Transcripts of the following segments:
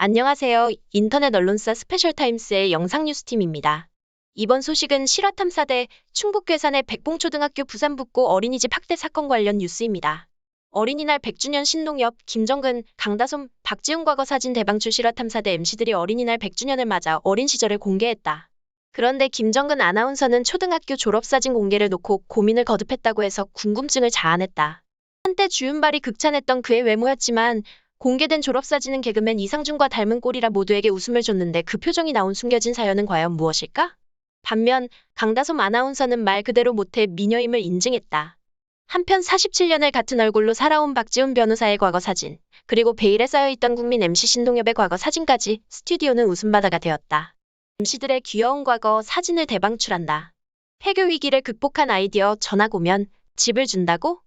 안녕하세요. 인터넷 언론사 스페셜타임스의 영상뉴스팀입니다. 이번 소식은 실화탐사대 충북 괴산의 백봉초등학교 부산북고 어린이집 학대 사건 관련 뉴스입니다. 어린이날 100주년 신동엽, 김정근, 강다솜, 박지훈 과거 사진 대방출 실화탐사대 MC들이 어린이날 100주년을 맞아 어린 시절을 공개했다. 그런데 김정근 아나운서는 초등학교 졸업사진 공개를 놓고 고민을 거듭했다고 해서 궁금증을 자아냈다. 한때 주윤발이 극찬했던 그의 외모였지만 공개된 졸업사진은 개그맨 이상준과 닮은 꼴이라 모두에게 웃음을 줬는데 그 표정이 나온 숨겨진 사연은 과연 무엇일까? 반면 강다솜 아나운서는 말 그대로 모태 미녀임을 인증했다. 한편 47년을 같은 얼굴로 살아온 박지훈 변호사의 과거 사진, 그리고 베일에 쌓여있던 국민 MC 신동엽의 과거 사진까지 스튜디오는 웃음바다가 되었다. MC들의 귀여운 과거 사진을 대방출한다. 폐교 위기를 극복한 아이디어 전학 오면 집을 준다고?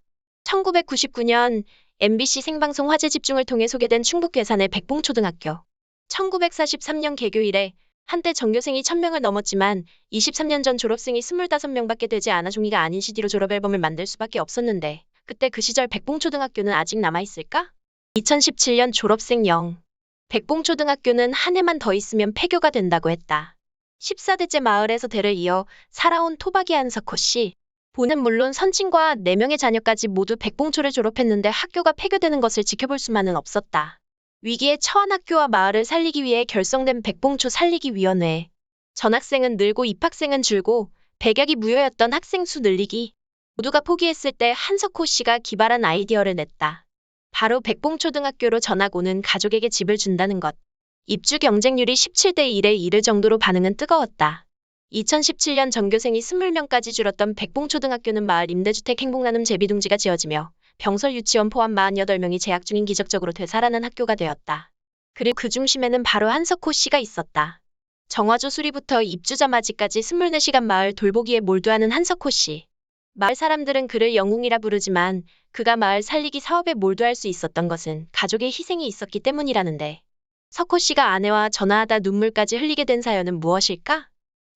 1999년 MBC 생방송 화제 집중을 통해 소개된 충북 괴산의 백봉초등학교. 1943년 개교 이래 한때 전교생이 1000명을 넘었지만 23년 전 졸업생이 25명밖에 되지 않아 종이가 아닌 CD로 졸업앨범을 만들 수밖에 없었는데 그때 그 시절 백봉초등학교는 아직 남아있을까? 2017년 졸업생 0. 백봉초등학교는 한 해만 더 있으면 폐교가 된다고 했다. 14대째 마을에서 대를 이어 살아온 토박이 한석호 씨. 본은 물론 선친과 4명의 자녀까지 모두 백봉초를 졸업했는데 학교가 폐교되는 것을 지켜볼 수만은 없었다. 위기에 처한 학교와 마을을 살리기 위해 결성된 백봉초 살리기 위원회. 전학생은 늘고 입학생은 줄고 백약이 무효였던 학생 수 늘리기. 모두가 포기했을 때 한석호 씨가 기발한 아이디어를 냈다. 바로 백봉초등학교로 전학 오는 가족에게 집을 준다는 것. 입주 경쟁률이 17대 1에 이를 정도로 반응은 뜨거웠다. 2017년 전교생이 20명까지 줄었던 백봉초등학교는 마을 임대주택 행복나눔 제비둥지가 지어지며 병설 유치원 포함 48명이 재학 중인 기적적으로 되살아난 학교가 되었다. 그리고 그 중심에는 바로 한석호 씨가 있었다. 정화조 수리부터 입주자맞이까지 24시간 마을 돌보기에 몰두하는 한석호 씨. 마을 사람들은 그를 영웅이라 부르지만 그가 마을 살리기 사업에 몰두할 수 있었던 것은 가족의 희생이 있었기 때문이라는데 석호 씨가 아내와 전화하다 눈물까지 흘리게 된 사연은 무엇일까?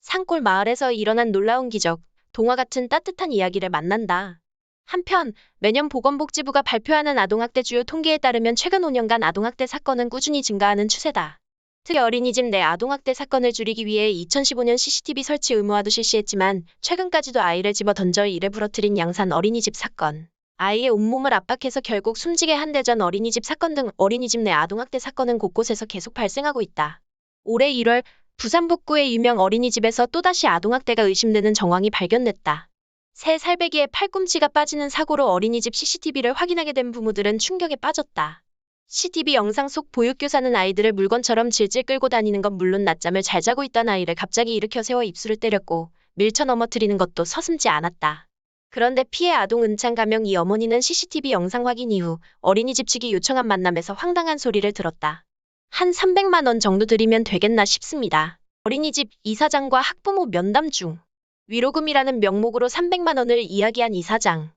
산골 마을에서 일어난 놀라운 기적, 동화 같은 따뜻한 이야기를 만난다. 한편 매년 보건복지부가 발표하는 아동학대 주요 통계에 따르면 최근 5년간 아동학대 사건은 꾸준히 증가하는 추세다. 특히 어린이집 내 아동학대 사건을 줄이기 위해 2015년 CCTV 설치 의무화도 실시했지만 최근까지도 아이를 집어 던져 이를 부러뜨린 양산 어린이집 사건, 아이의 온몸을 압박해서 결국 숨지게 한 대전 어린이집 사건 등 어린이집 내 아동학대 사건은 곳곳에서 계속 발생하고 있다. 올해 1월 부산 북구의 유명 어린이집에서 또다시 아동학대가 의심되는 정황이 발견됐다. 새 살배기에 팔꿈치가 빠지는 사고로 어린이집 CCTV를 확인하게 된 부모들은 충격에 빠졌다. CCTV 영상 속 보육교사는 아이들을 물건처럼 질질 끌고 다니는 건 물론 낮잠을 잘 자고 있던 아이를 갑자기 일으켜 세워 입술을 때렸고 밀쳐 넘어뜨리는 것도 서슴지 않았다. 그런데 피해 아동 은창 가명 이 어머니는 CCTV 영상 확인 이후 어린이집 측이 요청한 만남에서 황당한 소리를 들었다. 한 300만 원 정도 드리면 되겠나 싶습니다. 어린이집 이사장과 학부모 면담 중 위로금이라는 명목으로 300만 원을 이야기한 이사장.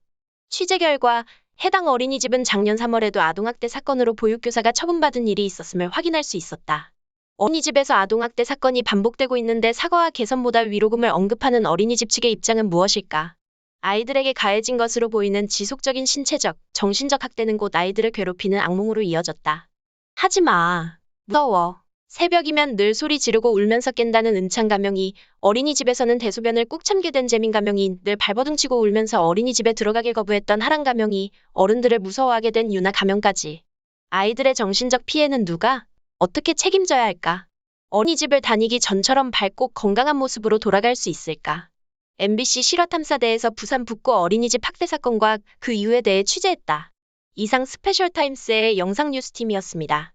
취재 결과 해당 어린이집은 작년 3월에도 아동학대 사건으로 보육교사가 처분받은 일이 있었음을 확인할 수 있었다. 어린이집에서 아동학대 사건이 반복되고 있는데 사과와 개선보다 위로금을 언급하는 어린이집 측의 입장은 무엇일까? 아이들에게 가해진 것으로 보이는 지속적인 신체적, 정신적 학대는 곧 아이들을 괴롭히는 악몽으로 이어졌다. 하지마. 무서워. 새벽이면 늘 소리 지르고 울면서 깬다는 은창 가명이 어린이집에서는 대소변을 꾹 참게 된 재민 가명이 늘 발버둥치고 울면서 어린이집에 들어가길 거부했던 하랑 가명이 어른들을 무서워하게 된 유나 가명까지. 아이들의 정신적 피해는 누가 어떻게 책임져야 할까? 어린이집을 다니기 전처럼 밝고 건강한 모습으로 돌아갈 수 있을까? MBC 실화탐사대에서 부산 북구 어린이집 학대 사건과 그 이유에 대해 취재했다. 이상 스페셜타임스의 영상뉴스팀이었습니다.